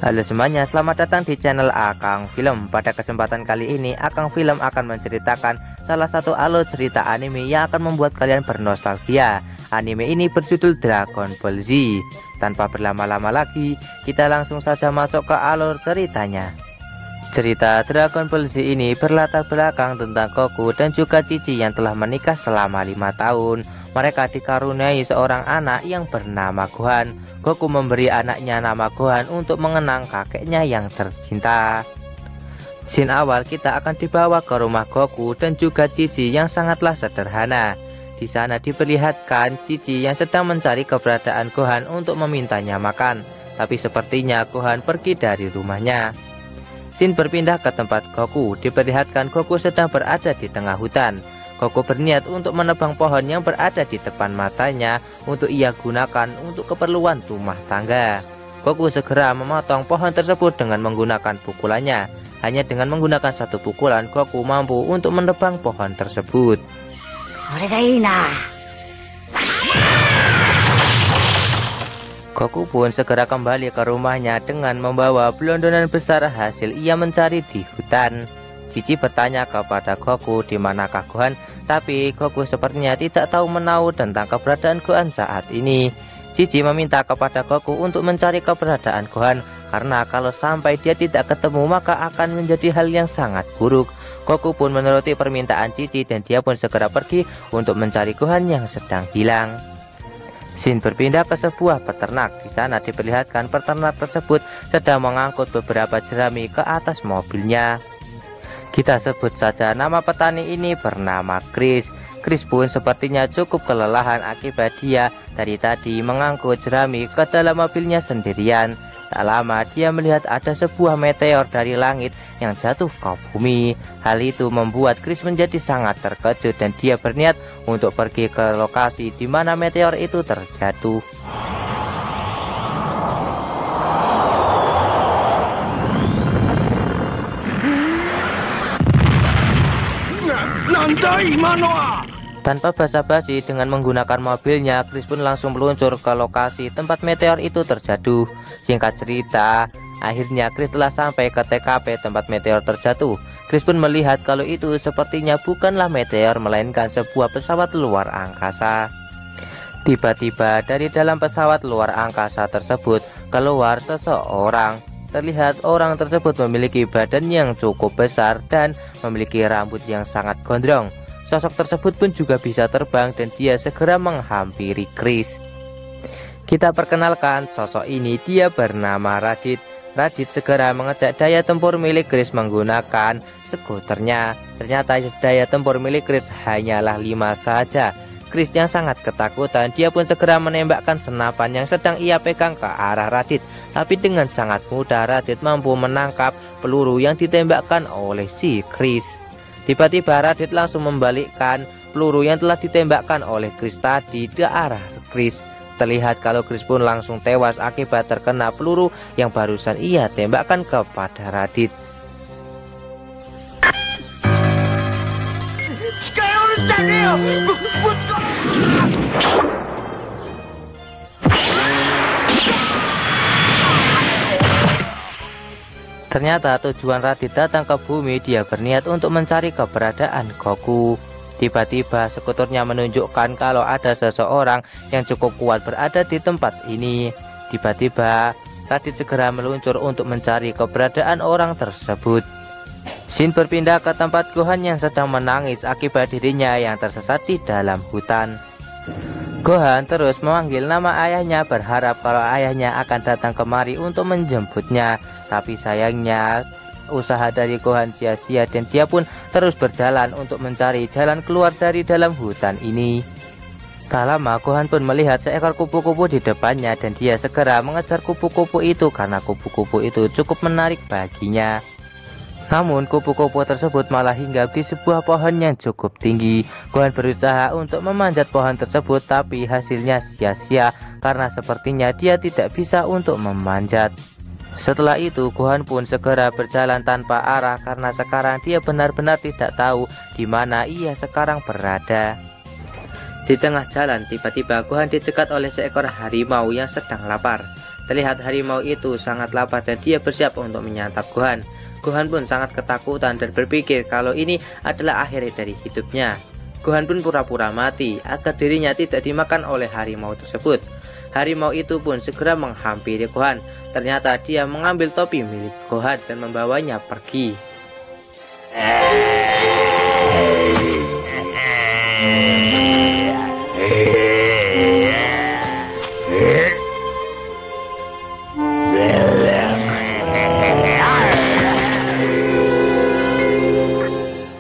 Halo semuanya, selamat datang di channel Akang Film. Pada kesempatan kali ini, Akang Film akan menceritakan salah satu alur cerita anime yang akan membuat kalian bernostalgia. Anime ini berjudul Dragon Ball Z. Tanpa berlama-lama lagi, kita langsung saja masuk ke alur ceritanya. Cerita Dragon Ball Z ini berlatar belakang tentang Goku dan juga Cici yang telah menikah selama 5 tahun. Mereka dikaruniai seorang anak yang bernama Gohan. Goku memberi anaknya nama Gohan untuk mengenang kakeknya yang tercinta. Scene awal kita akan dibawa ke rumah Goku dan juga Cici yang sangatlah sederhana. Di sana diperlihatkan Cici yang sedang mencari keberadaan Gohan untuk memintanya makan. Tapi sepertinya Gohan pergi dari rumahnya. Scene berpindah ke tempat Goku. Diperlihatkan Goku sedang berada di tengah hutan. Goku berniat untuk menebang pohon yang berada di depan matanya untuk ia gunakan untuk keperluan rumah tangga. Goku segera memotong pohon tersebut dengan menggunakan pukulannya. Hanya dengan menggunakan satu pukulan, Goku mampu untuk menebang pohon tersebut. Goku pun segera kembali ke rumahnya dengan membawa blondonan besar hasil ia mencari di hutan. Cici bertanya kepada Goku di manakah Gohan, tapi Goku sepertinya tidak tahu menahu tentang keberadaan Gohan saat ini. Cici meminta kepada Goku untuk mencari keberadaan Gohan, karena kalau sampai dia tidak ketemu maka akan menjadi hal yang sangat buruk. Goku pun menuruti permintaan Cici dan dia pun segera pergi untuk mencari Gohan yang sedang hilang. Scene berpindah ke sebuah peternak. Di sana diperlihatkan peternak tersebut sedang mengangkut beberapa jerami ke atas mobilnya. Kita sebut saja nama petani ini bernama Chris. Chris pun sepertinya cukup kelelahan akibat dia dari tadi mengangkut jerami ke dalam mobilnya sendirian. Tak lama dia melihat ada sebuah meteor dari langit yang jatuh ke bumi. Hal itu membuat Chris menjadi sangat terkejut dan dia berniat untuk pergi ke lokasi di mana meteor itu terjatuh. Tanpa basa-basi, dengan menggunakan mobilnya, Chris pun langsung meluncur ke lokasi tempat meteor itu terjatuh. Singkat cerita, akhirnya Chris telah sampai ke TKP tempat meteor terjatuh. Chris pun melihat kalau itu sepertinya bukanlah meteor melainkan sebuah pesawat luar angkasa. Tiba-tiba dari dalam pesawat luar angkasa tersebut keluar seseorang. Terlihat orang tersebut memiliki badan yang cukup besar dan memiliki rambut yang sangat gondrong. Sosok tersebut pun juga bisa terbang dan dia segera menghampiri Chris. Kita perkenalkan sosok ini, dia bernama Raditz. Raditz segera mengecek daya tempur milik Chris menggunakan skuternya. Ternyata daya tempur milik Chris hanyalah 5 saja. Chris yang sangat ketakutan, dia pun segera menembakkan senapan yang sedang ia pegang ke arah Raditz. Tapi dengan sangat mudah Raditz mampu menangkap peluru yang ditembakkan oleh si Chris. Tiba-tiba Raditz langsung membalikkan peluru yang telah ditembakkan oleh Chris tadi ke arah Chris. Terlihat kalau Chris pun langsung tewas akibat terkena peluru yang barusan ia tembakkan kepada Raditz. Ternyata tujuan Raditz datang ke bumi, dia berniat untuk mencari keberadaan Goku. Tiba-tiba skuternya menunjukkan kalau ada seseorang yang cukup kuat berada di tempat ini. Tiba-tiba Raditz segera meluncur untuk mencari keberadaan orang tersebut. Scene berpindah ke tempat Gohan yang sedang menangis akibat dirinya yang tersesat di dalam hutan. Gohan terus memanggil nama ayahnya berharap kalau ayahnya akan datang kemari untuk menjemputnya. Tapi sayangnya usaha dari Gohan sia-sia dan dia pun terus berjalan untuk mencari jalan keluar dari dalam hutan ini. Tak lama Gohan pun melihat seekor kupu-kupu di depannya dan dia segera mengejar kupu-kupu itu karena kupu-kupu itu cukup menarik baginya. Namun kupu-kupu tersebut malah hinggap di sebuah pohon yang cukup tinggi. Gohan berusaha untuk memanjat pohon tersebut tapi hasilnya sia-sia karena sepertinya dia tidak bisa untuk memanjat. Setelah itu Gohan pun segera berjalan tanpa arah karena sekarang dia benar-benar tidak tahu di mana ia sekarang berada. Di tengah jalan tiba-tiba Gohan dicegat oleh seekor harimau yang sedang lapar. Terlihat harimau itu sangat lapar dan dia bersiap untuk menyantap Gohan. Gohan pun sangat ketakutan dan berpikir kalau ini adalah akhir dari hidupnya. Gohan pun pura-pura mati agar dirinya tidak dimakan oleh harimau tersebut. Harimau itu pun segera menghampiri Gohan. Ternyata dia mengambil topi milik Gohan dan membawanya pergi.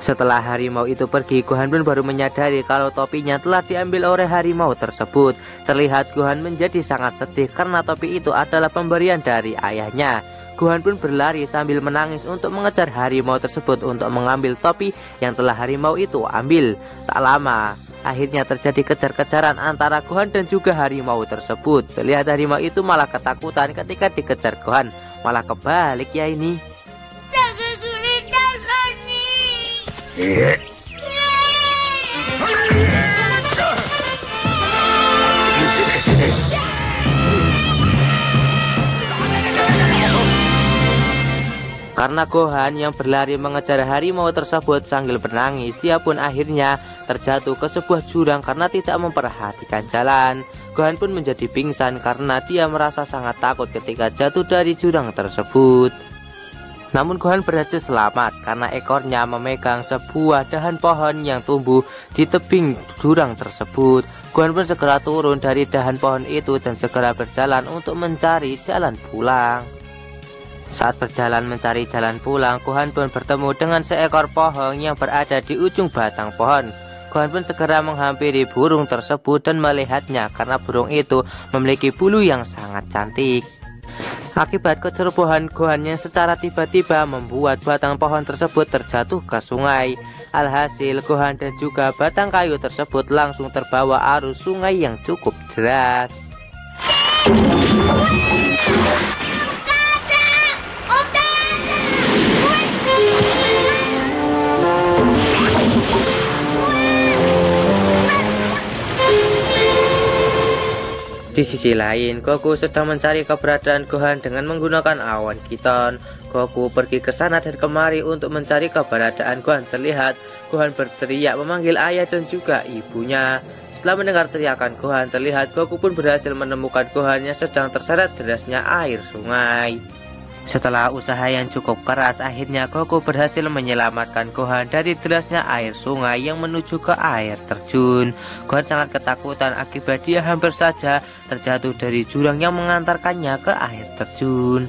Setelah harimau itu pergi, Gohan pun baru menyadari kalau topinya telah diambil oleh harimau tersebut. Terlihat Gohan menjadi sangat sedih karena topi itu adalah pemberian dari ayahnya. Gohan pun berlari sambil menangis untuk mengejar harimau tersebut untuk mengambil topi yang telah harimau itu ambil. Tak lama, akhirnya terjadi kejar-kejaran antara Gohan dan juga harimau tersebut. Terlihat harimau itu malah ketakutan ketika dikejar Gohan. Malah kebalik ya ini. Karena Gohan yang berlari mengejar harimau tersebut sambil menangis, dia pun akhirnya terjatuh ke sebuah jurang karena tidak memperhatikan jalan. Gohan pun menjadi pingsan karena dia merasa sangat takut ketika jatuh dari jurang tersebut. Namun Gohan berhasil selamat karena ekornya memegang sebuah dahan pohon yang tumbuh di tebing jurang tersebut. Gohan pun segera turun dari dahan pohon itu dan segera berjalan untuk mencari jalan pulang. Saat berjalan mencari jalan pulang, Gohan pun bertemu dengan seekor pohon yang berada di ujung batang pohon. Gohan pun segera menghampiri burung tersebut dan melihatnya karena burung itu memiliki bulu yang sangat cantik. Akibat kecerobohan Gohan yang secara tiba-tiba membuat batang pohon tersebut terjatuh ke sungai. Alhasil Gohan dan juga batang kayu tersebut langsung terbawa arus sungai yang cukup deras. Di sisi lain, Goku sedang mencari keberadaan Gohan dengan menggunakan awan Kiton. Goku pergi ke sana dan kemari untuk mencari keberadaan Gohan. Terlihat Gohan berteriak memanggil ayah dan juga ibunya. Setelah mendengar teriakan Gohan, terlihat Goku pun berhasil menemukan Gohan yang sedang terseret derasnya air sungai. Setelah usaha yang cukup keras, akhirnya Goku berhasil menyelamatkan Gohan dari derasnya air sungai yang menuju ke air terjun. Gohan sangat ketakutan akibat dia hampir saja terjatuh dari jurang yang mengantarkannya ke air terjun.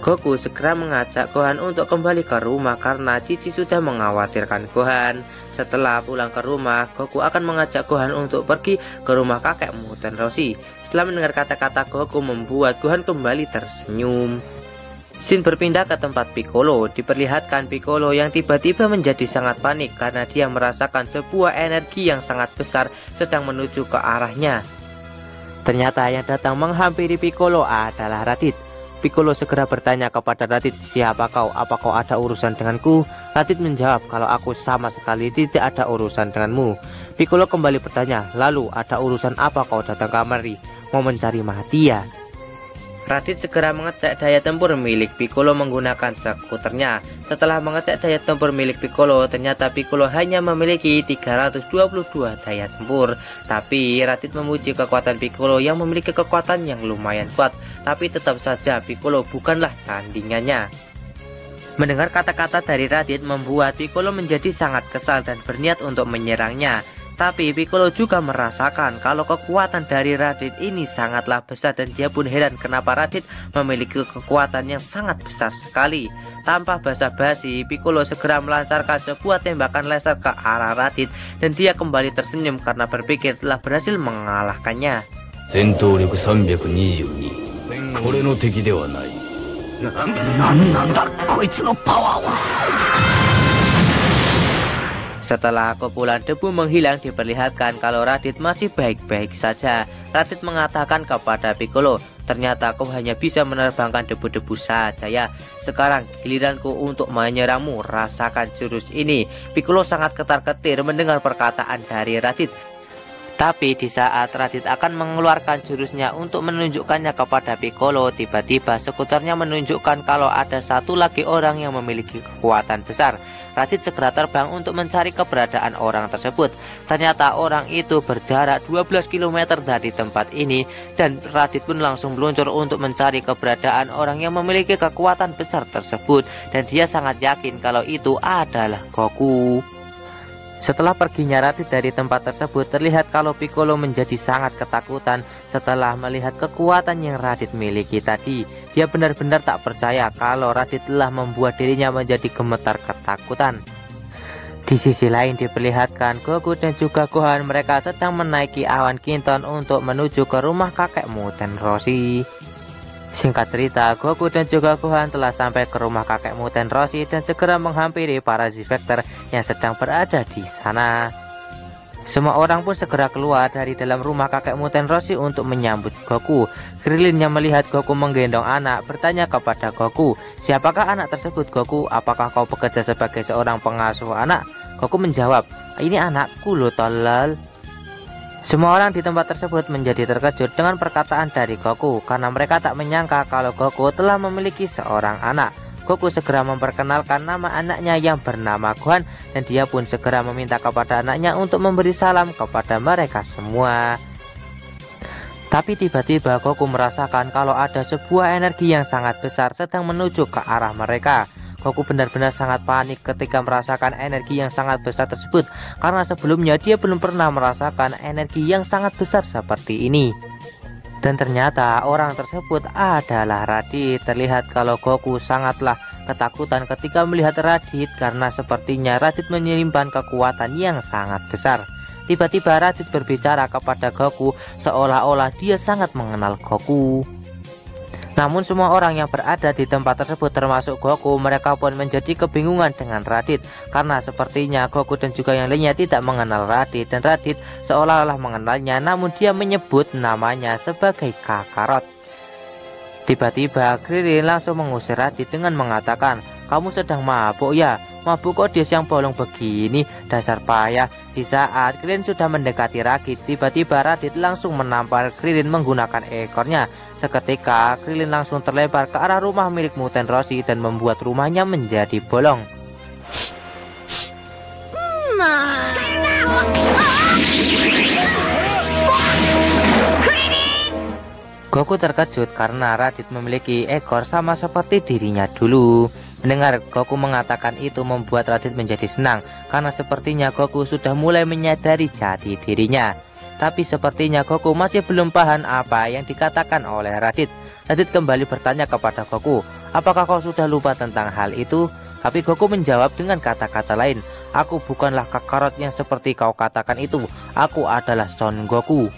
Goku segera mengajak Gohan untuk kembali ke rumah karena Cici sudah mengkhawatirkan Gohan. Setelah pulang ke rumah, Goku akan mengajak Gohan untuk pergi ke rumah kakek Muten Roshi. Setelah mendengar kata-kata Goku membuat Gohan kembali tersenyum. Scene berpindah ke tempat Piccolo. Diperlihatkan Piccolo yang tiba-tiba menjadi sangat panik karena dia merasakan sebuah energi yang sangat besar sedang menuju ke arahnya. Ternyata yang datang menghampiri Piccolo adalah Raditz. Piccolo segera bertanya kepada Raditz, "Siapa kau? Apa kau ada urusan denganku?" Raditz menjawab, "Kalau aku sama sekali tidak ada urusan denganmu." Piccolo kembali bertanya, "Lalu ada urusan apa kau datang kemari? Mau mencari mati ya?" Raditz segera mengecek daya tempur milik Piccolo menggunakan skuternya. Setelah mengecek daya tempur milik Piccolo, ternyata Piccolo hanya memiliki 322 daya tempur. Tapi Raditz memuji kekuatan Piccolo yang memiliki kekuatan yang lumayan kuat. Tapi tetap saja Piccolo bukanlah tandingannya. Mendengar kata-kata dari Raditz membuat Piccolo menjadi sangat kesal dan berniat untuk menyerangnya. Tapi Piccolo juga merasakan kalau kekuatan dari Raditz ini sangatlah besar dan dia pun heran kenapa Raditz memiliki kekuatan yang sangat besar sekali. Tanpa basa-basi, Piccolo segera melancarkan sebuah tembakan laser ke arah Raditz dan dia kembali tersenyum karena berpikir telah berhasil mengalahkannya. Setelah kumpulan debu menghilang, diperlihatkan kalau Raditz masih baik-baik saja. Raditz mengatakan kepada Piccolo, "Ternyata kau hanya bisa menerbangkan debu-debu saja ya. Sekarang giliranku untuk menyerangmu, rasakan jurus ini." Piccolo sangat ketar-ketir mendengar perkataan dari Raditz. Tapi di saat Raditz akan mengeluarkan jurusnya untuk menunjukkannya kepada Piccolo, tiba-tiba sekuternya menunjukkan kalau ada satu lagi orang yang memiliki kekuatan besar. Raditz segera terbang untuk mencari keberadaan orang tersebut. Ternyata orang itu berjarak 12 km dari tempat ini, dan Raditz pun langsung meluncur untuk mencari keberadaan orang yang memiliki kekuatan besar tersebut, dan dia sangat yakin kalau itu adalah Goku. Setelah perginya Raditz dari tempat tersebut, terlihat kalau Piccolo menjadi sangat ketakutan setelah melihat kekuatan yang Raditz miliki tadi. Dia benar-benar tak percaya kalau Raditz telah membuat dirinya menjadi gemetar ketakutan. Di sisi lain diperlihatkan Goku dan juga Gohan mereka sedang menaiki awan Kinton untuk menuju ke rumah kakek Muten Roshi. Singkat cerita, Goku dan juga Gohan telah sampai ke rumah kakek Muten Roshi dan segera menghampiri para Z-Factor yang sedang berada di sana. Semua orang pun segera keluar dari dalam rumah kakek Muten Roshi untuk menyambut Goku. Krillin yang melihat Goku menggendong anak bertanya kepada Goku, "Siapakah anak tersebut, Goku? Apakah kau bekerja sebagai seorang pengasuh anak?" Goku menjawab, "Ini anakku lo, tolol." Semua orang di tempat tersebut menjadi terkejut dengan perkataan dari Goku karena mereka tak menyangka kalau Goku telah memiliki seorang anak. Goku segera memperkenalkan nama anaknya yang bernama Gohan, dan dia pun segera meminta kepada anaknya untuk memberi salam kepada mereka semua. Tapi tiba-tiba Goku merasakan kalau ada sebuah energi yang sangat besar sedang menuju ke arah mereka. Goku benar-benar sangat panik ketika merasakan energi yang sangat besar tersebut, karena sebelumnya dia belum pernah merasakan energi yang sangat besar seperti ini. Dan ternyata orang tersebut adalah Raditz. Terlihat kalau Goku sangatlah ketakutan ketika melihat Raditz karena sepertinya Raditz menyimpan kekuatan yang sangat besar. Tiba-tiba Raditz berbicara kepada Goku seolah-olah dia sangat mengenal Goku. Namun semua orang yang berada di tempat tersebut termasuk Goku, mereka pun menjadi kebingungan dengan Raditz karena sepertinya Goku dan juga yang lainnya tidak mengenal Raditz, dan Raditz seolah-olah mengenalnya, namun dia menyebut namanya sebagai Kakarot. Tiba-tiba Krillin langsung mengusir Raditz dengan mengatakan, "Kamu sedang mabuk ya? Mabuk kok dia yang bolong begini, dasar payah." Di saat Krillin sudah mendekati Raditz, tiba-tiba Raditz langsung menampar Krillin menggunakan ekornya. Seketika Krillin langsung terlempar ke arah rumah milik Muten Roshi dan membuat rumahnya menjadi bolong. Goku terkejut karena Raditz memiliki ekor sama seperti dirinya dulu. Mendengar Goku mengatakan itu membuat Raditz menjadi senang karena sepertinya Goku sudah mulai menyadari jati dirinya. Tapi sepertinya Goku masih belum paham apa yang dikatakan oleh Raditz. Raditz kembali bertanya kepada Goku, "Apakah kau sudah lupa tentang hal itu?" Tapi Goku menjawab dengan kata-kata lain, "Aku bukanlah Kakarot yang seperti kau katakan itu. Aku adalah Son Goku."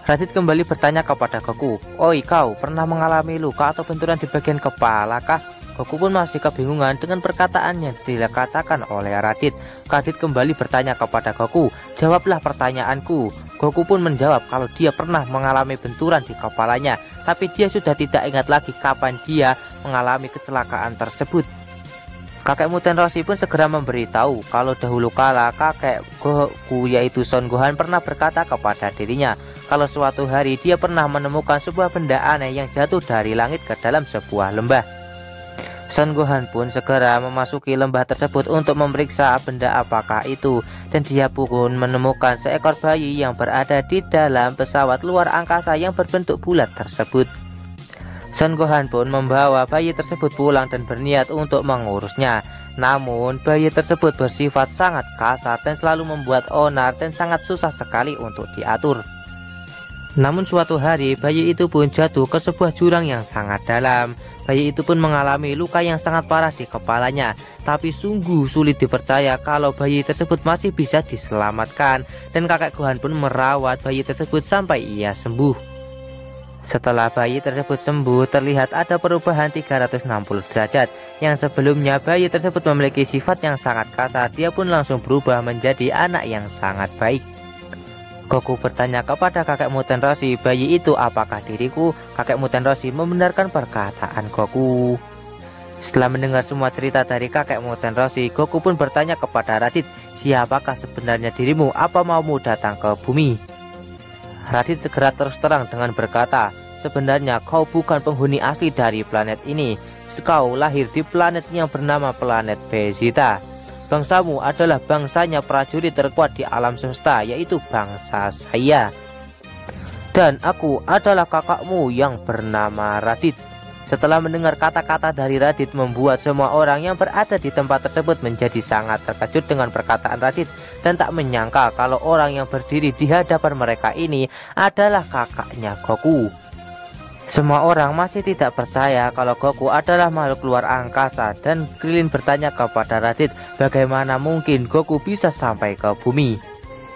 Raditz kembali bertanya kepada Goku, "Oi, kau pernah mengalami luka atau benturan di bagian kepala kah?" Goku pun masih kebingungan dengan perkataan yang dikatakan oleh Raditz. Raditz kembali bertanya kepada Goku, "Jawablah pertanyaanku." Goku pun menjawab kalau dia pernah mengalami benturan di kepalanya, tapi dia sudah tidak ingat lagi kapan dia mengalami kecelakaan tersebut. Kakek Muten Roshi pun segera memberitahu kalau dahulu kala kakek Goku yaitu Son Gohan pernah berkata kepada dirinya kalau suatu hari dia pernah menemukan sebuah benda aneh yang jatuh dari langit ke dalam sebuah lembah. Son Gohan pun segera memasuki lembah tersebut untuk memeriksa benda apakah itu, dan dia pun menemukan seekor bayi yang berada di dalam pesawat luar angkasa yang berbentuk bulat tersebut. Son Gohan pun membawa bayi tersebut pulang dan berniat untuk mengurusnya. Namun bayi tersebut bersifat sangat kasar dan selalu membuat onar dan sangat susah sekali untuk diatur. Namun suatu hari bayi itu pun jatuh ke sebuah jurang yang sangat dalam. Bayi itu pun mengalami luka yang sangat parah di kepalanya, tapi sungguh sulit dipercaya kalau bayi tersebut masih bisa diselamatkan, dan kakek Gohan pun merawat bayi tersebut sampai ia sembuh. Setelah bayi tersebut sembuh, terlihat ada perubahan 360 derajat. Yang sebelumnya bayi tersebut memiliki sifat yang sangat kasar, dia pun langsung berubah menjadi anak yang sangat baik. Goku bertanya kepada kakek Muten Roshi, "Bayi itu apakah diriku?" Kakek Muten Roshi membenarkan perkataan Goku. Setelah mendengar semua cerita dari kakek Muten Roshi, Goku pun bertanya kepada Raditz, "Siapakah sebenarnya dirimu? Apa maumu datang ke bumi?" Raditz segera terus terang dengan berkata, sebenarnya kau bukan penghuni asli dari planet ini. Kau lahir di planet yang bernama planet Vegeta. Bangsamu adalah bangsanya prajurit terkuat di alam semesta, yaitu bangsa saya. Dan aku adalah kakakmu yang bernama Raditz. Setelah mendengar kata-kata dari Raditz, membuat semua orang yang berada di tempat tersebut menjadi sangat terkejut dengan perkataan Raditz dan tak menyangka kalau orang yang berdiri di hadapan mereka ini adalah kakaknya Goku. Semua orang masih tidak percaya kalau Goku adalah makhluk luar angkasa dan Krillin bertanya kepada Raditz bagaimana mungkin Goku bisa sampai ke bumi.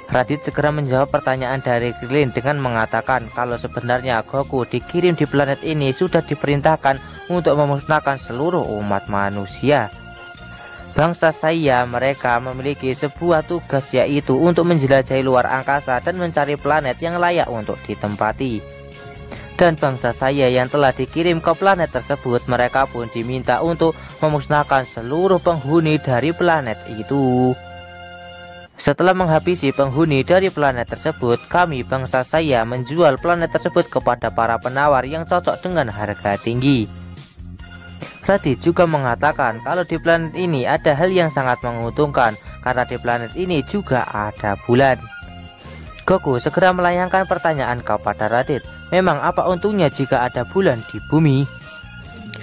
Raditz segera menjawab pertanyaan dari Krillin dengan mengatakan kalau sebenarnya Goku dikirim di planet ini sudah diperintahkan untuk memusnahkan seluruh umat manusia. Bangsa saya mereka memiliki sebuah tugas, yaitu untuk menjelajahi luar angkasa dan mencari planet yang layak untuk ditempati. Dan bangsa saya yang telah dikirim ke planet tersebut, mereka pun diminta untuk memusnahkan seluruh penghuni dari planet itu. Setelah menghabisi penghuni dari planet tersebut, kami bangsa saya menjual planet tersebut kepada para penawar yang cocok dengan harga tinggi. Raditz juga mengatakan kalau di planet ini ada hal yang sangat menguntungkan karena di planet ini juga ada bulan. Goku segera melayangkan pertanyaan kepada Raditz, memang apa untungnya jika ada bulan di bumi?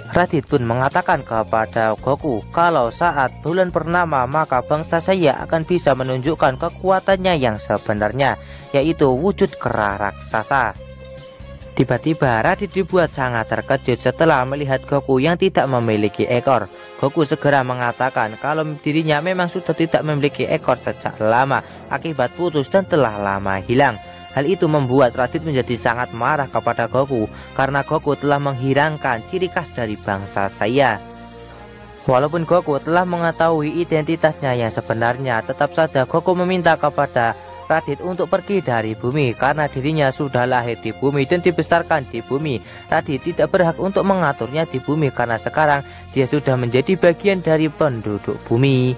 Raditz pun mengatakan kepada Goku kalau saat bulan purnama maka bangsa saya akan bisa menunjukkan kekuatannya yang sebenarnya, yaitu wujud kera raksasa. Tiba-tiba Raditz dibuat sangat terkejut setelah melihat Goku yang tidak memiliki ekor. Goku segera mengatakan kalau dirinya memang sudah tidak memiliki ekor sejak lama akibat putus dan telah lama hilang. Hal itu membuat Raditz menjadi sangat marah kepada Goku karena Goku telah menghilangkan ciri khas dari bangsa saya. Walaupun Goku telah mengetahui identitasnya yang sebenarnya, tetap saja Goku meminta kepada Raditz untuk pergi dari bumi karena dirinya sudah lahir di bumi dan dibesarkan di bumi. Raditz tidak berhak untuk mengaturnya di bumi karena sekarang dia sudah menjadi bagian dari penduduk bumi.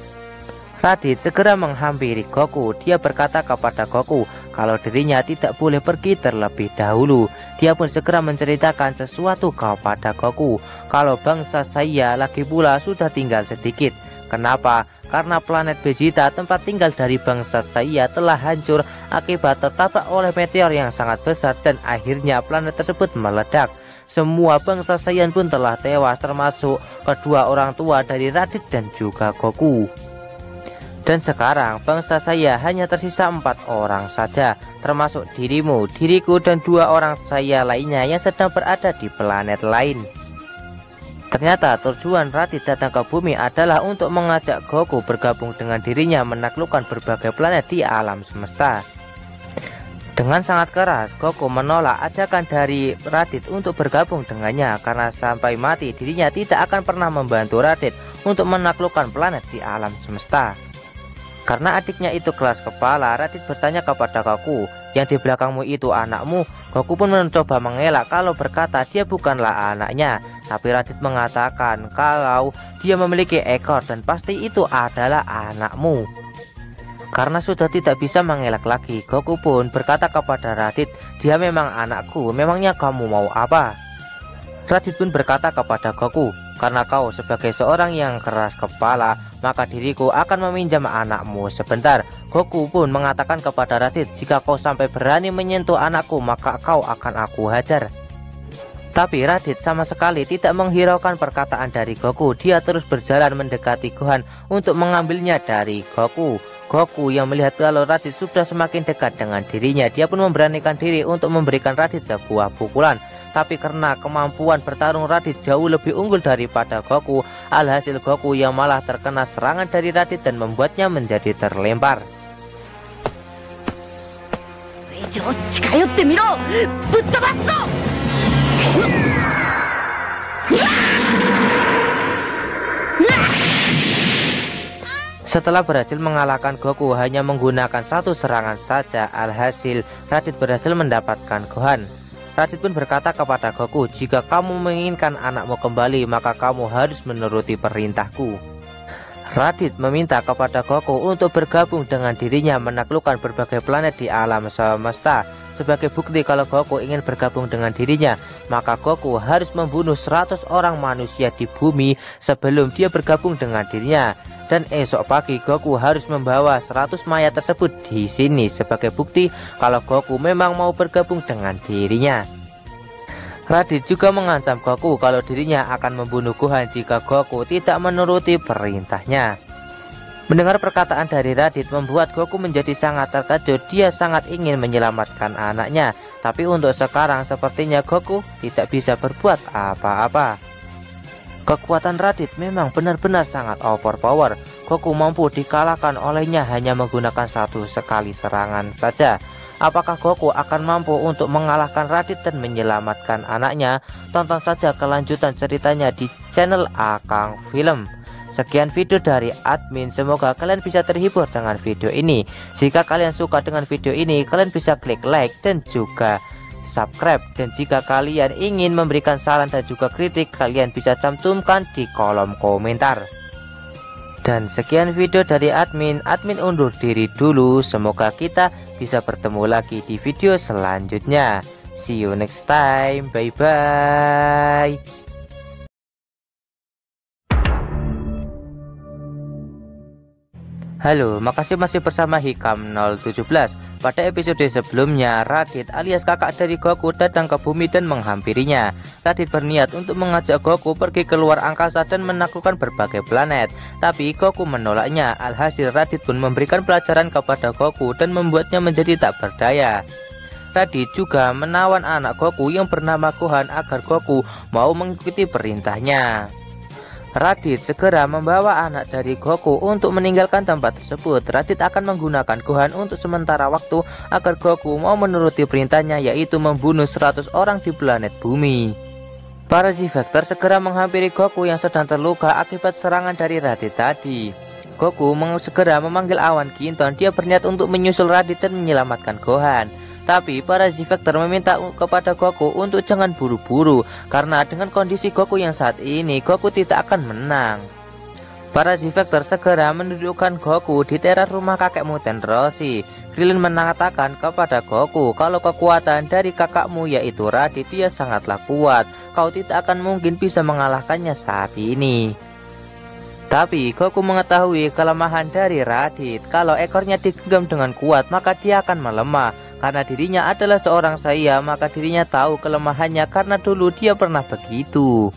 Raditz segera menghampiri Goku. Dia berkata kepada Goku kalau dirinya tidak boleh pergi terlebih dahulu. Dia pun segera menceritakan sesuatu kepada Goku kalau bangsa saya lagi pula sudah tinggal sedikit. Kenapa? Karena planet Vegeta tempat tinggal dari bangsa saya telah hancur akibat tertabrak oleh meteor yang sangat besar dan akhirnya planet tersebut meledak. Semua bangsa Saiyan pun telah tewas, termasuk kedua orang tua dari Raditz dan juga Goku. Dan sekarang bangsa saya hanya tersisa 4 orang saja, termasuk dirimu, diriku, dan 2 orang saya lainnya yang sedang berada di planet lain. Ternyata tujuan Raditz datang ke bumi adalah untuk mengajak Goku bergabung dengan dirinya menaklukkan berbagai planet di alam semesta. Dengan sangat keras, Goku menolak ajakan dari Raditz untuk bergabung dengannya karena sampai mati dirinya tidak akan pernah membantu Raditz untuk menaklukkan planet di alam semesta. Karena adiknya itu keras kepala, Raditz bertanya kepada Goku, yang di belakangmu itu anakmu? Goku pun mencoba mengelak kalau berkata dia bukanlah anaknya. Tapi Raditz mengatakan kalau dia memiliki ekor dan pasti itu adalah anakmu. Karena sudah tidak bisa mengelak lagi, Goku pun berkata kepada Raditz, dia memang anakku, memangnya kamu mau apa? Raditz pun berkata kepada Goku, karena kau sebagai seorang yang keras kepala, maka diriku akan meminjam anakmu sebentar. Goku pun mengatakan kepada Raditz, jika kau sampai berani menyentuh anakku, maka kau akan aku hajar. Tapi Raditz sama sekali tidak menghiraukan perkataan dari Goku. Dia terus berjalan mendekati Gohan untuk mengambilnya dari Goku. Goku yang melihat kalau Raditz sudah semakin dekat dengan dirinya, dia pun memberanikan diri untuk memberikan Raditz sebuah pukulan. Tapi karena kemampuan bertarung Raditz jauh lebih unggul daripada Goku, alhasil Goku yang malah terkena serangan dari Raditz dan membuatnya menjadi terlempar. Setelah berhasil mengalahkan Goku hanya menggunakan satu serangan saja, alhasil Raditz berhasil mendapatkan Gohan. Raditz pun berkata kepada Goku, jika kamu menginginkan anakmu kembali, maka kamu harus menuruti perintahku. Raditz meminta kepada Goku untuk bergabung dengan dirinya menaklukkan berbagai planet di alam semesta. sebagai bukti kalau Goku ingin bergabung dengan dirinya, maka Goku harus membunuh 100 orang manusia di bumi sebelum dia bergabung dengan dirinya. Dan esok pagi Goku harus membawa 100 mayat tersebut di sini sebagai bukti kalau Goku memang mau bergabung dengan dirinya. Raditz juga mengancam Goku kalau dirinya akan membunuh Gohan jika Goku tidak menuruti perintahnya. Mendengar perkataan dari Raditz membuat Goku menjadi sangat terkejut. Dia sangat ingin menyelamatkan anaknya, tapi untuk sekarang sepertinya Goku tidak bisa berbuat apa-apa. Kekuatan Raditz memang benar-benar sangat overpower. Goku mampu dikalahkan olehnya hanya menggunakan satu sekali serangan saja. Apakah Goku akan mampu untuk mengalahkan Raditz dan menyelamatkan anaknya? Tonton saja kelanjutan ceritanya di channel Akang Film. Sekian video dari admin, semoga kalian bisa terhibur dengan video ini. Jika kalian suka dengan video ini, kalian bisa klik like dan juga subscribe. Dan jika kalian ingin memberikan saran dan juga kritik, kalian bisa cantumkan di kolom komentar. Dan sekian video dari admin undur diri dulu. Semoga kita bisa bertemu lagi di video selanjutnya. See you next time, bye bye. Halo, makasih masih bersama Hikam 017. Pada episode sebelumnya, Raditz alias kakak dari Goku datang ke bumi dan menghampirinya. Raditz berniat untuk mengajak Goku pergi keluar angkasa dan menaklukkan berbagai planet. Tapi Goku menolaknya. Alhasil Raditz pun memberikan pelajaran kepada Goku dan membuatnya menjadi tak berdaya. Raditz juga menawan anak Goku yang bernama Gohan agar Goku mau mengikuti perintahnya. Raditz segera membawa anak dari Goku untuk meninggalkan tempat tersebut. Raditz akan menggunakan Gohan untuk sementara waktu agar Goku mau menuruti perintahnya, yaitu membunuh 100 orang di planet bumi. Para Z-Factor segera menghampiri Goku yang sedang terluka akibat serangan dari Raditz tadi. Goku segera memanggil Awan Kinton. Dia berniat untuk menyusul Raditz dan menyelamatkan Gohan. Tapi para Z-Factor meminta kepada Goku untuk jangan buru-buru, karena dengan kondisi Goku yang saat ini, Goku tidak akan menang. Para Z-Factor segera mendudukkan Goku di teras rumah kakek Muten Roshi. Krillin mengatakan kepada Goku kalau kekuatan dari kakakmu yaitu Raditz dia sangatlah kuat. Kau tidak akan mungkin bisa mengalahkannya saat ini. Tapi Goku mengetahui kelemahan dari Raditz. Kalau ekornya digenggam dengan kuat, maka dia akan melemah. Karena dirinya adalah seorang Saiya, maka dirinya tahu kelemahannya karena dulu dia pernah begitu.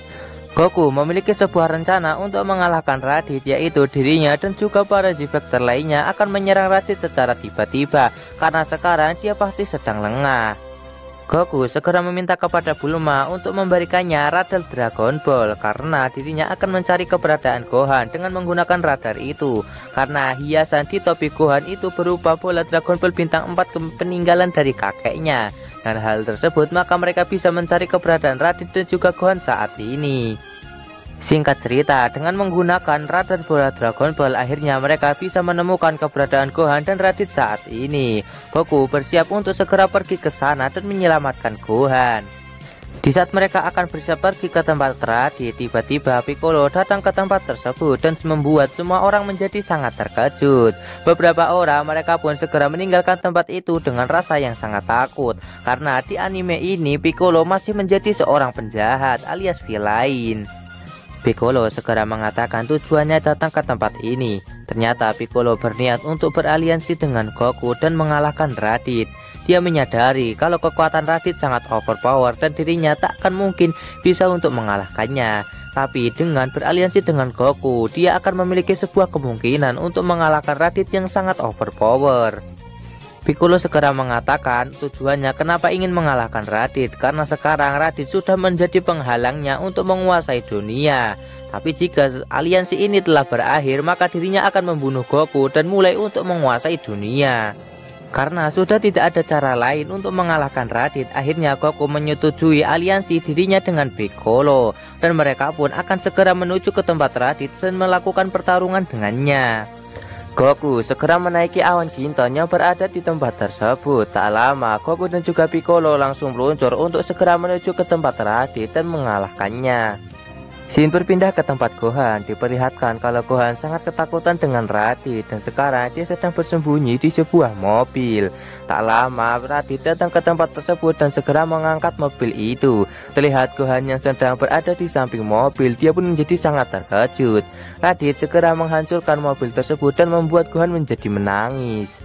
Goku memiliki sebuah rencana untuk mengalahkan Raditz, yaitu dirinya dan juga para Z-Factor lainnya akan menyerang Raditz secara tiba-tiba, karena sekarang dia pasti sedang lengah. Goku segera meminta kepada Bulma untuk memberikannya radar Dragon Ball, karena dirinya akan mencari keberadaan Gohan dengan menggunakan radar itu. Karena hiasan di topi Gohan itu berupa bola Dragon Ball bintang 4 peninggalan dari kakeknya. Dan hal tersebut maka mereka bisa mencari keberadaan Raditz dan juga Gohan saat ini. Singkat cerita, dengan menggunakan radar bola Dragon Ball, akhirnya mereka bisa menemukan keberadaan Gohan dan Raditz saat ini. Goku bersiap untuk segera pergi ke sana dan menyelamatkan Gohan. Di saat mereka akan bersiap pergi ke tempat Raditz, tiba-tiba Piccolo datang ke tempat tersebut dan membuat semua orang menjadi sangat terkejut. Beberapa orang mereka pun segera meninggalkan tempat itu dengan rasa yang sangat takut, karena di anime ini Piccolo masih menjadi seorang penjahat alias villain. Piccolo segera mengatakan tujuannya datang ke tempat ini. Ternyata Piccolo berniat untuk beraliansi dengan Goku dan mengalahkan Raditz. Dia menyadari kalau kekuatan Raditz sangat overpower dan dirinya tak akan mungkin bisa untuk mengalahkannya. Tapi dengan beraliansi dengan Goku, dia akan memiliki sebuah kemungkinan untuk mengalahkan Raditz yang sangat overpower. Piccolo segera mengatakan tujuannya kenapa ingin mengalahkan Raditz, karena sekarang Raditz sudah menjadi penghalangnya untuk menguasai dunia. Tapi jika aliansi ini telah berakhir, maka dirinya akan membunuh Goku dan mulai untuk menguasai dunia. Karena sudah tidak ada cara lain untuk mengalahkan Raditz, akhirnya Goku menyetujui aliansi dirinya dengan Piccolo. Dan mereka pun akan segera menuju ke tempat Raditz dan melakukan pertarungan dengannya. Goku segera menaiki Awan Kinton yang berada di tempat tersebut. Tak lama, Goku dan juga Piccolo langsung meluncur untuk segera menuju ke tempat Raditz dan mengalahkannya. Shin berpindah ke tempat Gohan. Diperlihatkan kalau Gohan sangat ketakutan dengan Raditz dan sekarang dia sedang bersembunyi di sebuah mobil. Tak lama Raditz datang ke tempat tersebut dan segera mengangkat mobil itu. Terlihat Gohan yang sedang berada di samping mobil. Dia pun menjadi sangat terkejut. Raditz segera menghancurkan mobil tersebut dan membuat Gohan menjadi menangis.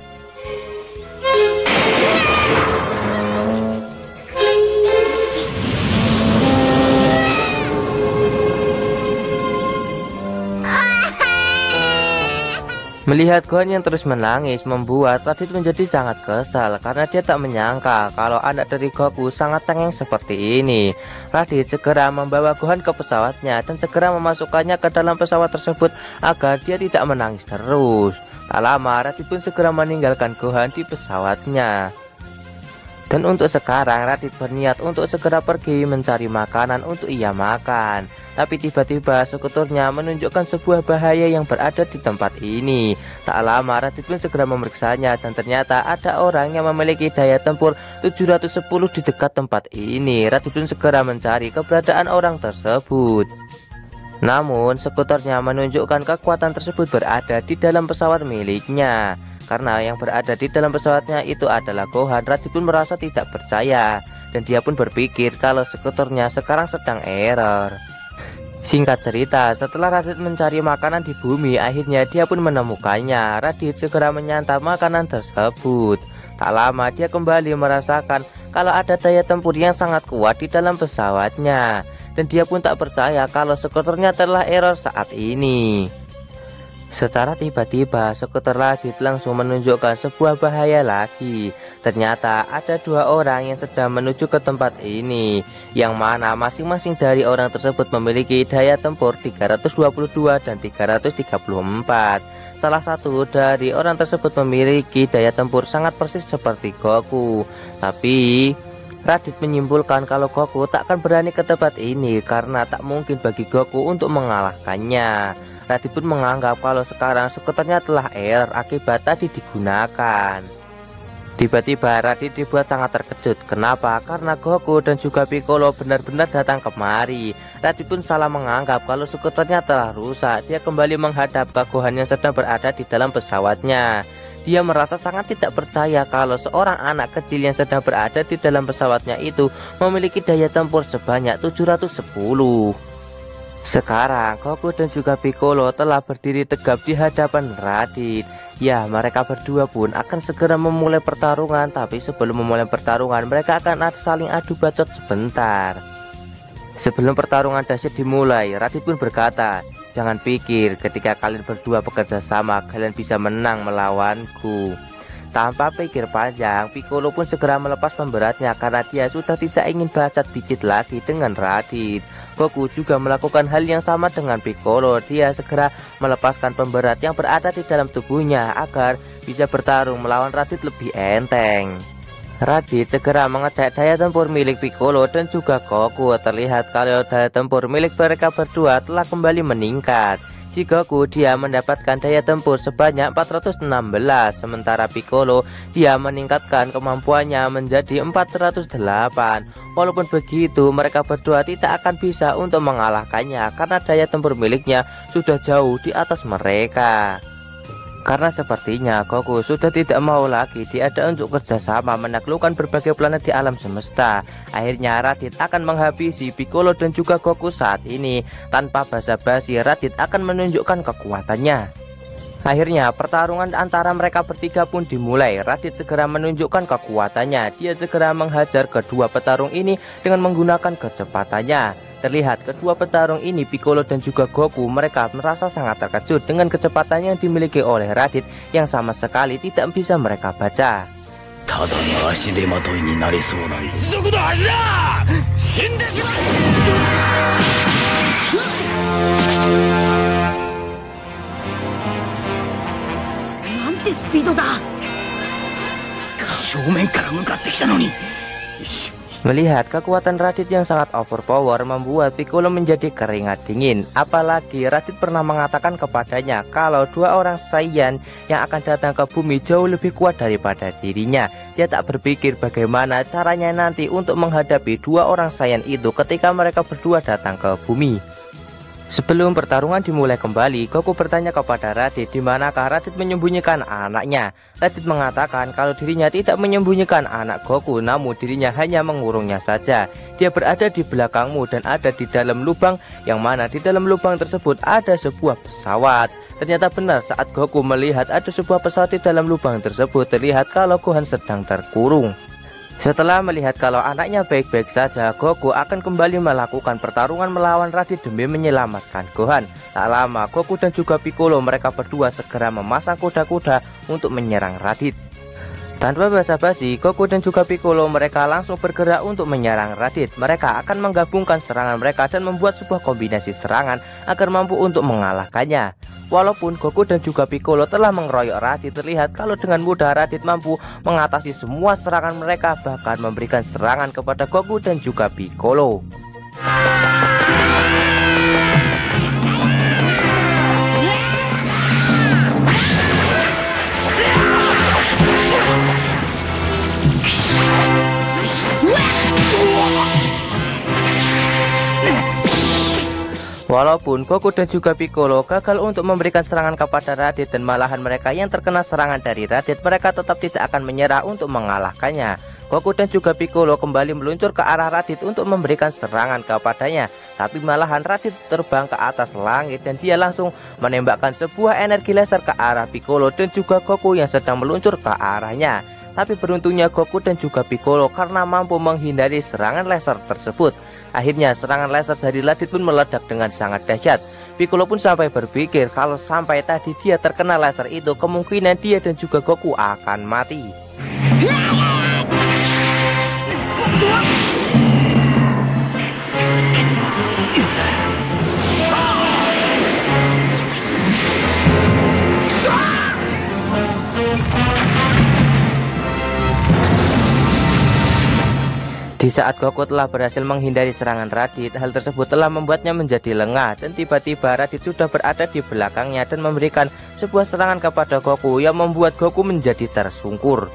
Melihat Gohan yang terus menangis membuat Raditz menjadi sangat kesal karena dia tak menyangka kalau anak dari Goku sangat cengeng seperti ini. Raditz segera membawa Gohan ke pesawatnya dan segera memasukkannya ke dalam pesawat tersebut agar dia tidak menangis terus. Tak lama Raditz pun segera meninggalkan Gohan di pesawatnya. Dan untuk sekarang Raditz berniat untuk segera pergi mencari makanan untuk ia makan. Tapi tiba-tiba sekuturnya menunjukkan sebuah bahaya yang berada di tempat ini. Tak lama Raditz pun segera memeriksanya dan ternyata ada orang yang memiliki daya tempur 710 di dekat tempat ini. Raditz pun segera mencari keberadaan orang tersebut. Namun sekuturnya menunjukkan kekuatan tersebut berada di dalam pesawat miliknya. Karena yang berada di dalam pesawatnya itu adalah Gohan, Raditz pun merasa tidak percaya dan dia pun berpikir kalau sekuturnya sekarang sedang error. Singkat cerita, setelah Raditz mencari makanan di bumi, akhirnya dia pun menemukannya. Raditz segera menyantap makanan tersebut. Tak lama dia kembali merasakan kalau ada daya tempur yang sangat kuat di dalam pesawatnya. Dan dia pun tak percaya kalau sekuturnya telah error saat ini. Secara tiba-tiba, skuter Raditz langsung menunjukkan sebuah bahaya lagi. Ternyata ada dua orang yang sedang menuju ke tempat ini, yang mana masing-masing dari orang tersebut memiliki daya tempur 322 dan 334. Salah satu dari orang tersebut memiliki daya tempur sangat persis seperti Goku. Tapi Raditz menyimpulkan kalau Goku tak akan berani ke tempat ini karena tak mungkin bagi Goku untuk mengalahkannya. Raditz pun menganggap kalau sekarang skuternya telah error akibat tadi digunakan. Tiba-tiba Raditz dibuat sangat terkejut. Kenapa? Karena Goku dan juga Piccolo benar-benar datang kemari. Raditz pun salah menganggap kalau skuternya telah rusak. Dia kembali menghadap ke Gohan yang sedang berada di dalam pesawatnya. Dia merasa sangat tidak percaya kalau seorang anak kecil yang sedang berada di dalam pesawatnya itu memiliki daya tempur sebanyak 710. Sekarang Goku dan juga Piccolo telah berdiri tegap di hadapan Raditz. Ya, mereka berdua pun akan segera memulai pertarungan. Tapi sebelum memulai pertarungan, mereka akan saling adu bacot sebentar. Sebelum pertarungan dahsyat dimulai, Raditz pun berkata, "Jangan pikir ketika kalian berdua bekerja sama kalian bisa menang melawanku." Tanpa pikir panjang, Piccolo pun segera melepas pemberatnya karena dia sudah tidak ingin bacot bicit lagi dengan Raditz. Goku juga melakukan hal yang sama dengan Piccolo. Dia segera melepaskan pemberat yang berada di dalam tubuhnya agar bisa bertarung melawan Raditz lebih enteng. Raditz segera mengecek daya tempur milik Piccolo dan juga Goku. Terlihat kalau daya tempur milik mereka berdua telah kembali meningkat. Si Goku dia mendapatkan daya tempur sebanyak 416, sementara Piccolo dia meningkatkan kemampuannya menjadi 408. Walaupun begitu, mereka berdua tidak akan bisa untuk mengalahkannya karena daya tempur miliknya sudah jauh di atas mereka. Karena sepertinya Goku sudah tidak mau lagi diajak untuk kerjasama menaklukkan berbagai planet di alam semesta. Akhirnya Raditz akan menghabisi Piccolo dan juga Goku saat ini. Tanpa basa-basi, Raditz akan menunjukkan kekuatannya. Akhirnya pertarungan antara mereka bertiga pun dimulai. Raditz segera menunjukkan kekuatannya. Dia segera menghajar kedua petarung ini dengan menggunakan kecepatannya. Terlihat kedua petarung ini, Piccolo dan juga Goku, mereka merasa sangat terkejut dengan kecepatan yang dimiliki oleh Raditz yang sama sekali tidak bisa mereka baca. Melihat kekuatan Raditz yang sangat overpower membuat Piccolo menjadi keringat dingin. Apalagi Raditz pernah mengatakan kepadanya kalau dua orang Saiyan yang akan datang ke bumi jauh lebih kuat daripada dirinya. Dia tak berpikir bagaimana caranya nanti untuk menghadapi dua orang Saiyan itu ketika mereka berdua datang ke bumi. Sebelum pertarungan dimulai kembali, Goku bertanya kepada Raditz di manakah Raditz menyembunyikan anaknya. Raditz mengatakan kalau dirinya tidak menyembunyikan anak Goku, namun dirinya hanya mengurungnya saja. Dia berada di belakangmu dan ada di dalam lubang, yang mana di dalam lubang tersebut ada sebuah pesawat. Ternyata benar, saat Goku melihat ada sebuah pesawat di dalam lubang tersebut, terlihat kalau Gohan sedang terkurung. Setelah melihat kalau anaknya baik-baik saja, Goku akan kembali melakukan pertarungan melawan Raditz demi menyelamatkan Gohan. Tak lama, Goku dan juga Piccolo mereka berdua segera memasang kuda-kuda untuk menyerang Raditz. Tanpa basa-basi, Goku dan juga Piccolo mereka langsung bergerak untuk menyerang Raditz. Mereka akan menggabungkan serangan mereka dan membuat sebuah kombinasi serangan agar mampu untuk mengalahkannya. Walaupun Goku dan juga Piccolo telah mengeroyok Raditz, terlihat kalau dengan mudah Raditz mampu mengatasi semua serangan mereka, bahkan memberikan serangan kepada Goku dan juga Piccolo. Walaupun Goku dan juga Piccolo gagal untuk memberikan serangan kepada Raditz dan malahan mereka yang terkena serangan dari Raditz, mereka tetap tidak akan menyerah untuk mengalahkannya. Goku dan juga Piccolo kembali meluncur ke arah Raditz untuk memberikan serangan kepadanya, tapi malahan Raditz terbang ke atas langit dan dia langsung menembakkan sebuah energi laser ke arah Piccolo dan juga Goku yang sedang meluncur ke arahnya. Tapi beruntungnya Goku dan juga Piccolo karena mampu menghindari serangan laser tersebut. Akhirnya serangan laser dari Raditz pun meledak dengan sangat dahsyat. Piccolo pun sampai berpikir kalau sampai tadi dia terkena laser itu, kemungkinan dia dan juga Goku akan mati. Di saat Goku telah berhasil menghindari serangan Raditz, hal tersebut telah membuatnya menjadi lengah dan tiba-tiba Raditz sudah berada di belakangnya dan memberikan sebuah serangan kepada Goku yang membuat Goku menjadi tersungkur.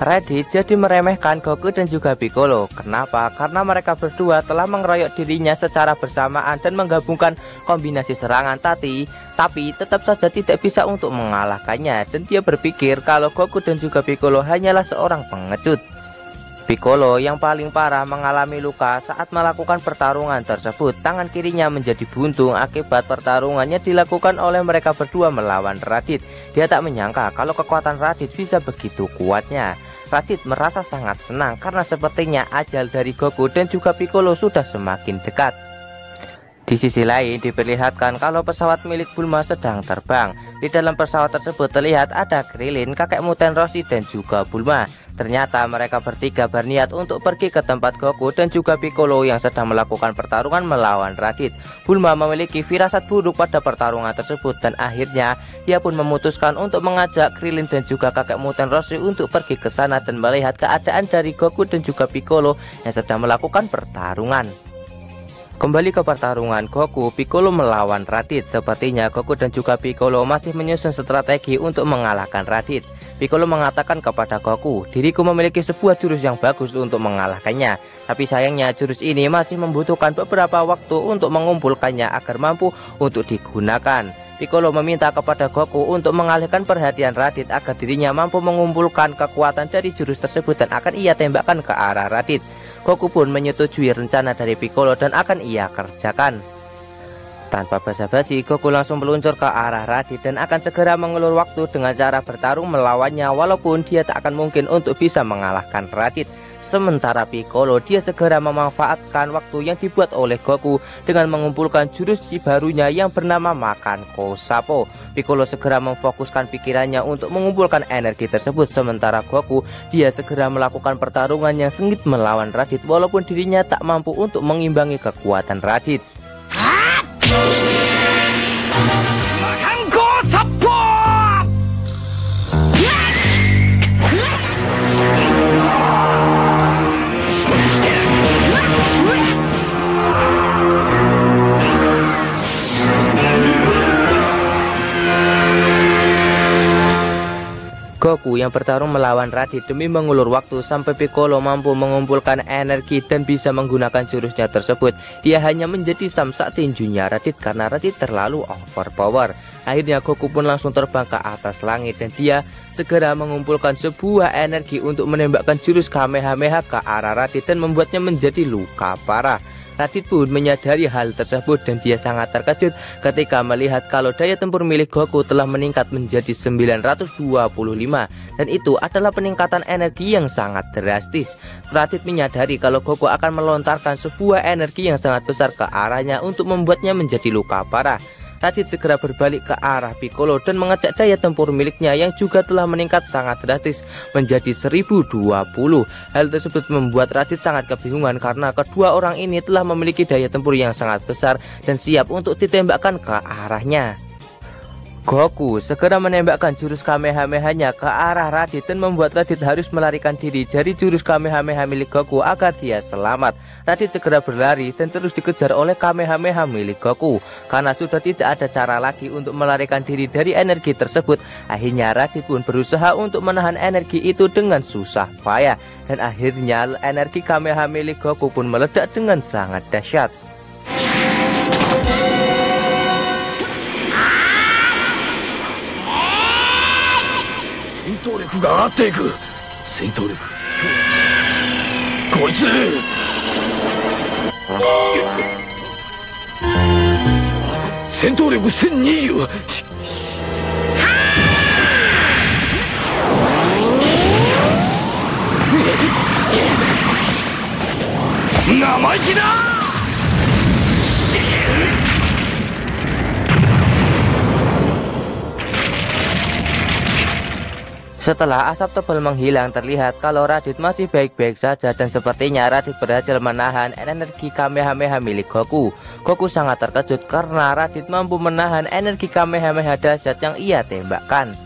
Raditz jadi meremehkan Goku dan juga Piccolo. Kenapa? Karena mereka berdua telah mengeroyok dirinya secara bersamaan dan menggabungkan kombinasi serangan tapi tetap saja tidak bisa untuk mengalahkannya, dan dia berpikir kalau Goku dan juga Piccolo hanyalah seorang pengecut. Piccolo yang paling parah mengalami luka saat melakukan pertarungan tersebut. Tangan kirinya menjadi buntung akibat pertarungannya dilakukan oleh mereka berdua melawan Raditz. Dia tak menyangka kalau kekuatan Raditz bisa begitu kuatnya. Raditz merasa sangat senang karena sepertinya ajal dari Goku dan juga Piccolo sudah semakin dekat. Di sisi lain diperlihatkan kalau pesawat milik Bulma sedang terbang. Di dalam pesawat tersebut terlihat ada Krillin, kakek Muten Roshi dan juga Bulma. Ternyata mereka bertiga berniat untuk pergi ke tempat Goku dan juga Piccolo yang sedang melakukan pertarungan melawan Raditz. Bulma memiliki firasat buruk pada pertarungan tersebut dan akhirnya dia pun memutuskan untuk mengajak Krillin dan juga kakek Muten Roshi untuk pergi ke sana dan melihat keadaan dari Goku dan juga Piccolo yang sedang melakukan pertarungan. Kembali ke pertarungan Goku, Piccolo melawan Raditz. Sepertinya Goku dan juga Piccolo masih menyusun strategi untuk mengalahkan Raditz. Piccolo mengatakan kepada Goku, diriku memiliki sebuah jurus yang bagus untuk mengalahkannya. Tapi sayangnya jurus ini masih membutuhkan beberapa waktu untuk mengumpulkannya agar mampu untuk digunakan. Piccolo meminta kepada Goku untuk mengalihkan perhatian Raditz agar dirinya mampu mengumpulkan kekuatan dari jurus tersebut dan akan ia tembakkan ke arah Raditz. Goku pun menyetujui rencana dari Piccolo dan akan ia kerjakan. Tanpa basa-basi, Goku langsung meluncur ke arah Raditz dan akan segera mengulur waktu dengan cara bertarung melawannya, walaupun dia tak akan mungkin untuk bisa mengalahkan Raditz. Sementara Piccolo dia segera memanfaatkan waktu yang dibuat oleh Goku dengan mengumpulkan jurus barunya yang bernama Makan Kosapo. Piccolo segera memfokuskan pikirannya untuk mengumpulkan energi tersebut, sementara Goku dia segera melakukan pertarungan yang sengit melawan Raditz walaupun dirinya tak mampu untuk mengimbangi kekuatan Raditz. Makan Kosapo! Goku yang bertarung melawan Raditz demi mengulur waktu sampai Piccolo mampu mengumpulkan energi dan bisa menggunakan jurusnya tersebut. Dia hanya menjadi samsak tinjunya Raditz karena Raditz terlalu overpower. Akhirnya Goku pun langsung terbang ke atas langit dan dia segera mengumpulkan sebuah energi untuk menembakkan jurus Kamehameha ke arah Raditz dan membuatnya menjadi luka parah. Raditz pun menyadari hal tersebut dan dia sangat terkejut ketika melihat kalau daya tempur milik Goku telah meningkat menjadi 925 dan itu adalah peningkatan energi yang sangat drastis. Raditz menyadari kalau Goku akan melontarkan sebuah energi yang sangat besar ke arahnya untuk membuatnya menjadi luka parah. Raditz segera berbalik ke arah Piccolo dan mengecek daya tempur miliknya yang juga telah meningkat sangat drastis menjadi 1020. Hal tersebut membuat Raditz sangat kebingungan karena kedua orang ini telah memiliki daya tempur yang sangat besar dan siap untuk ditembakkan ke arahnya. Goku segera menembakkan jurus Kamehameha-nya ke arah Raditz dan membuat Raditz harus melarikan diri dari jurus Kamehameha milik Goku agar dia selamat. Raditz segera berlari dan terus dikejar oleh Kamehameha milik Goku. Karena sudah tidak ada cara lagi untuk melarikan diri dari energi tersebut, akhirnya Raditz pun berusaha untuk menahan energi itu dengan susah payah. Dan akhirnya energi Kamehameha milik Goku pun meledak dengan sangat dahsyat. 戦闘力が上がっていく。戦闘力こいつ戦闘力1020。生意気だ。 Setelah asap tebal menghilang, terlihat kalau Raditz masih baik-baik saja dan sepertinya Raditz berhasil menahan energi Kamehameha milik Goku. Goku sangat terkejut karena Raditz mampu menahan energi Kamehameha dahsyat yang ia tembakkan.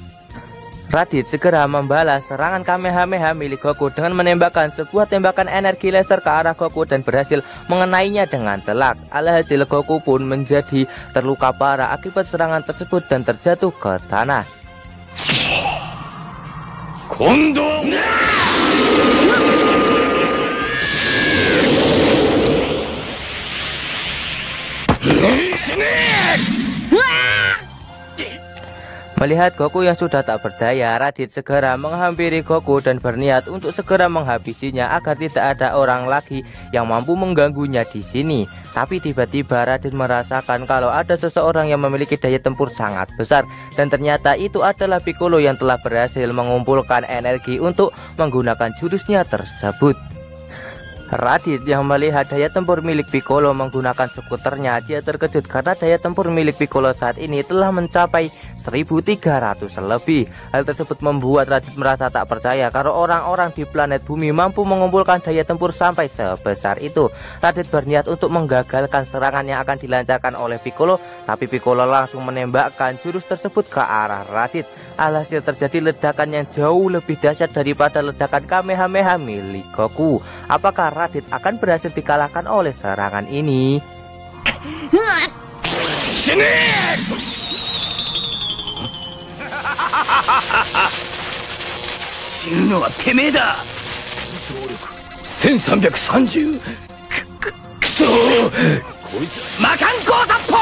Raditz segera membalas serangan Kamehameha milik Goku dengan menembakkan sebuah tembakan energi laser ke arah Goku dan berhasil mengenainya dengan telak. Alhasil Goku pun menjadi terluka parah akibat serangan tersebut dan terjatuh ke tanah. 今度Melihat Goku yang sudah tak berdaya, Raditz segera menghampiri Goku dan berniat untuk segera menghabisinya agar tidak ada orang lagi yang mampu mengganggunya di sini. Tapi tiba-tiba Raditz merasakan kalau ada seseorang yang memiliki daya tempur sangat besar dan ternyata itu adalah Piccolo yang telah berhasil mengumpulkan energi untuk menggunakan jurusnya tersebut. Raditz yang melihat daya tempur milik Piccolo menggunakan skuternya, dia terkejut karena daya tempur milik Piccolo saat ini telah mencapai 1300 lebih. Hal tersebut membuat Raditz merasa tak percaya kalau orang-orang di planet bumi mampu mengumpulkan daya tempur sampai sebesar itu. Raditz berniat untuk menggagalkan serangan yang akan dilancarkan oleh Piccolo, tapi Piccolo langsung menembakkan jurus tersebut ke arah Raditz. Alhasil terjadi ledakan yang jauh lebih dahsyat daripada ledakan Kamehameha milik Goku. Apakah Raditz akan berhasil dikalahkan oleh serangan ini? Sini! 死ぬのはてめえだ。動力1330。くそー。こいつ魔漢光殺法。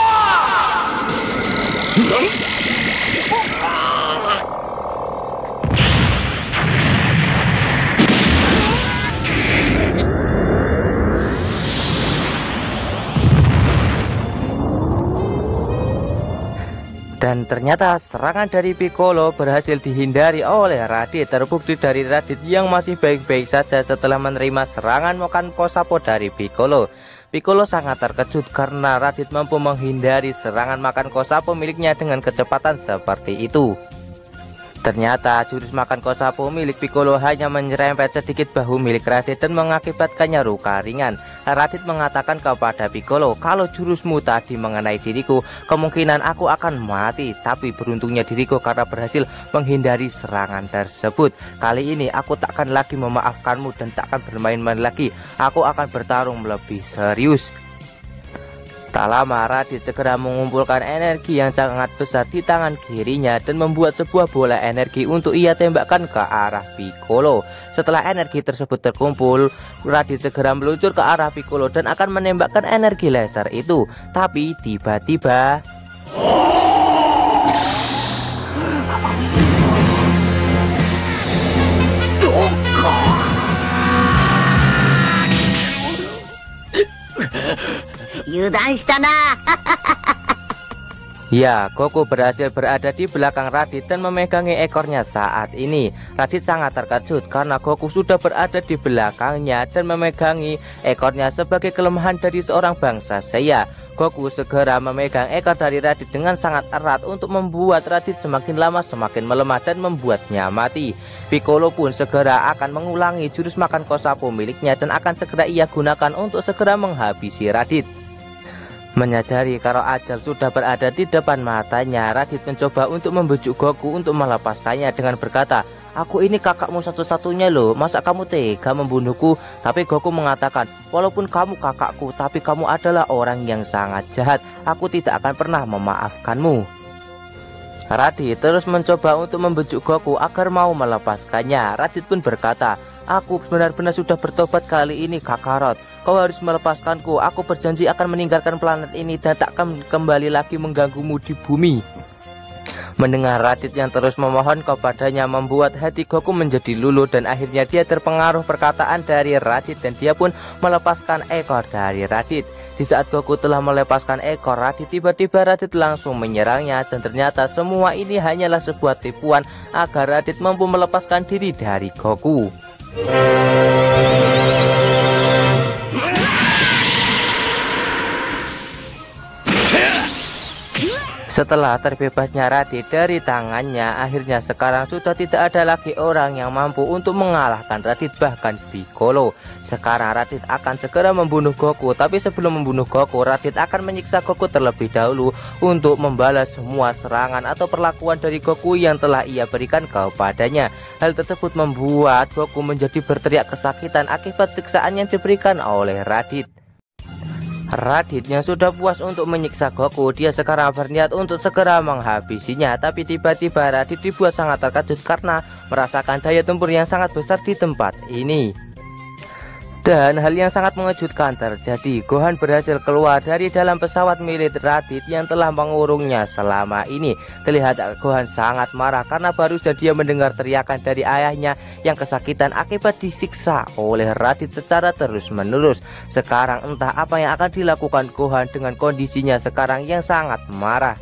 Dan ternyata serangan dari Piccolo berhasil dihindari oleh Raditz. Terbukti dari Raditz yang masih baik-baik saja setelah menerima serangan Mokan Kosapo dari Piccolo. Piccolo sangat terkejut karena Raditz mampu menghindari serangan makan Kosapo miliknya dengan kecepatan seperti itu. Ternyata jurus makan Kosapo milik Piccolo hanya menyerempet sedikit bahu milik Raditz dan mengakibatkannya luka ringan. Raditz mengatakan kepada Piccolo, kalau jurusmu tadi mengenai diriku, kemungkinan aku akan mati. Tapi beruntungnya diriku karena berhasil menghindari serangan tersebut. Kali ini aku takkan lagi memaafkanmu dan tak akan bermain-main lagi. Aku akan bertarung lebih serius. Tak lama Raditz segera mengumpulkan energi yang sangat besar di tangan kirinya dan membuat sebuah bola energi untuk ia tembakkan ke arah Piccolo. Setelah energi tersebut terkumpul, Raditz segera meluncur ke arah Piccolo dan akan menembakkan energi laser itu. Tapi tiba-tiba ya, Goku berhasil berada di belakang Raditz dan memegangi ekornya saat ini. Raditz sangat terkejut karena Goku sudah berada di belakangnya dan memegangi ekornya sebagai kelemahan dari seorang bangsa Saiya. Goku segera memegang ekor dari Raditz dengan sangat erat untuk membuat Raditz semakin lama semakin melemah dan membuatnya mati. Piccolo pun segera akan mengulangi jurus makan Kosapo miliknya dan akan segera ia gunakan untuk segera menghabisi Raditz. Menyadari kalau ajal sudah berada di depan matanya, Raditz mencoba untuk membujuk Goku untuk melepaskannya dengan berkata, "Aku ini kakakmu satu-satunya loh, masa kamu tega membunuhku?" Tapi Goku mengatakan, "Walaupun kamu kakakku, tapi kamu adalah orang yang sangat jahat. Aku tidak akan pernah memaafkanmu." Raditz terus mencoba untuk membujuk Goku agar mau melepaskannya. Raditz pun berkata, "Aku benar-benar sudah bertobat kali ini, Kakarot. Kau harus melepaskanku. Aku berjanji akan meninggalkan planet ini dan tak akan kembali lagi mengganggumu di bumi." Mendengar Raditz yang terus memohon kepadanya membuat hati Goku menjadi luluh dan akhirnya dia terpengaruh perkataan dari Raditz dan dia pun melepaskan ekor dari Raditz. Di saat Goku telah melepaskan ekor Raditz, tiba-tiba Raditz langsung menyerangnya dan ternyata semua ini hanyalah sebuah tipuan agar Raditz mampu melepaskan diri dari Goku. Setelah terbebasnya Raditz dari tangannya, akhirnya sekarang sudah tidak ada lagi orang yang mampu untuk mengalahkan Raditz, bahkan Piccolo. Sekarang Raditz akan segera membunuh Goku, tapi sebelum membunuh Goku, Raditz akan menyiksa Goku terlebih dahulu untuk membalas semua serangan atau perlakuan dari Goku yang telah ia berikan kepadanya. Hal tersebut membuat Goku menjadi berteriak kesakitan akibat siksaan yang diberikan oleh Raditz. Raditz yang sudah puas untuk menyiksa Goku, dia sekarang berniat untuk segera menghabisinya. Tapi tiba-tiba Raditz dibuat sangat terkejut karena merasakan daya tempur yang sangat besar di tempat ini. Dan hal yang sangat mengejutkan terjadi. Gohan berhasil keluar dari dalam pesawat milik Raditz yang telah mengurungnya selama ini. Terlihat Gohan sangat marah karena baru saja dia mendengar teriakan dari ayahnya yang kesakitan akibat disiksa oleh Raditz secara terus-menerus. Sekarang entah apa yang akan dilakukan Gohan dengan kondisinya sekarang yang sangat marah.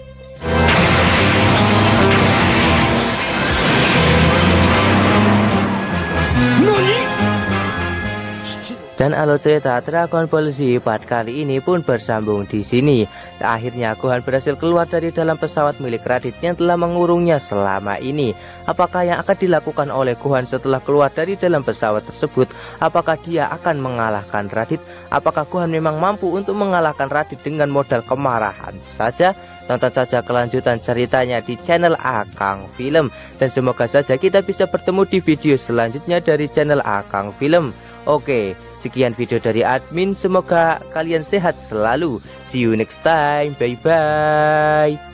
Dan alur cerita Dragon Ball Z part kali ini pun bersambung di sini. Akhirnya Gohan berhasil keluar dari dalam pesawat milik Raditz yang telah mengurungnya selama ini. Apakah yang akan dilakukan oleh Gohan setelah keluar dari dalam pesawat tersebut? Apakah dia akan mengalahkan Raditz? Apakah Gohan memang mampu untuk mengalahkan Raditz dengan modal kemarahan saja? Tonton saja kelanjutan ceritanya di channel Akang Film. Dan semoga saja kita bisa bertemu di video selanjutnya dari channel Akang Film. Oke, sekian video dari admin. Semoga kalian sehat selalu. See you next time. Bye bye.